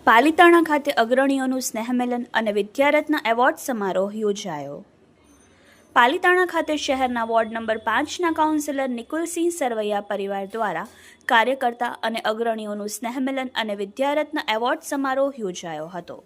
પાલિતાણા ખાતે અગ્રણીઓનું સ્નેહમિલન અને વિદ્યારત્ન એવોર્ડ સમારોહ યોજાયો. પાલિતાણા ખાતે શહેરના વોર્ડ નંબર 5ના કાઉન્સિલર નિકુલસિંહ સરવૈયા પરિવાર દ્વારા કાર્યકર્તા અને અગ્રણીઓનું સ્નેહમિલન અને વિદ્યારત્ન એવોર્ડ સમારોહ યોજાયો હતો,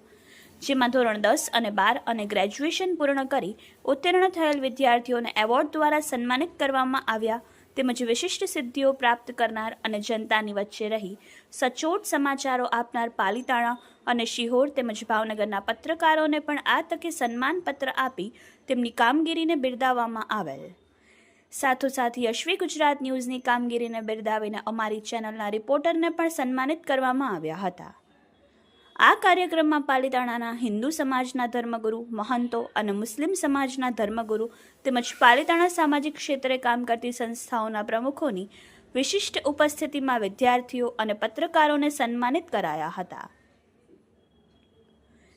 જેમાં ધોરણ 10 અને 12 અને ગ્રેજ્યુએશન પૂર્ણ કરી ઉત્તીર્ણ થયેલ વિદ્યાર્થીઓને એવોર્ડ દ્વારા સન્માનિત કરવામાં આવ્યા, તેમજ વિશિષ્ટ સિદ્ધિઓ પ્રાપ્ત કરનાર અને જનતાની વચ્ચે રહી સચોટ સમાચારો આપનાર પાલિતાણા અને શિહોર તેમજ ભાવનગરના પત્રકારોને પણ આ તકે સન્માનપત્ર આપી તેમની કામગીરીને બિરદાવવામાં આવેલ. સાથોસાથ યશવી ગુજરાત ન્યૂઝની કામગીરીને બિરદાવીને અમારી ચેનલના રિપોર્ટરને પણ સન્માનિત કરવામાં આવ્યા હતા. આ કાર્યક્રમમાં પાલિતાણાના હિન્દુ સમાજના ધર્મગુરુ, મહંતો અને મુસ્લિમ સમાજના ધર્મગુરુ તેમજ પાલિતાણા સામાજિક ક્ષેત્રે કામ કરતી સંસ્થાઓના પ્રમુખોની વિશિષ્ટ ઉપસ્થિતિમાં વિદ્યાર્થીઓ અને પત્રકારોને સન્માનિત કરાયા હતા.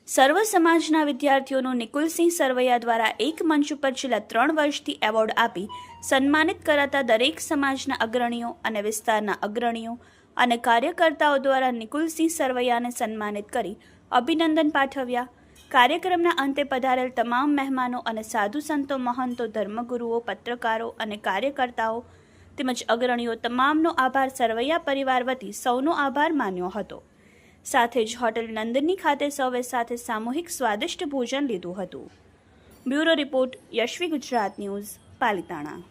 સર્વ સમાજના વિદ્યાર્થીઓનું નિકુલસિંહ સરવૈયા દ્વારા એક મંચ ઉપર છેલ્લા 3 વર્ષથી એવોર્ડ આપી સન્માનિત કરાતા દરેક સમાજના અગ્રણીઓ અને વિસ્તારના અગ્રણીઓ અને કાર્યકર્તાઓ દ્વારા નિકુલસિંહ સરવૈયાને સન્માનિત કરી અભિનંદન પાઠવ્યા. કાર્યક્રમના અંતે પધારેલ તમામ મહેમાનો અને સાધુ સંતો, મહંતો, ધર્મગુરુઓ, પત્રકારો અને કાર્યકર્તાઓ તેમજ અગ્રણીઓ તમામનો આભાર સરવૈયા પરિવાર વતી સૌનો આભાર માન્યો હતો. સાથે જ હોટેલ નંદની ખાતે સૌએ સાથે સામૂહિક સ્વાદિષ્ટ ભોજન લીધું હતું. Bureau report, Yashvi Gujarat news, Palitana.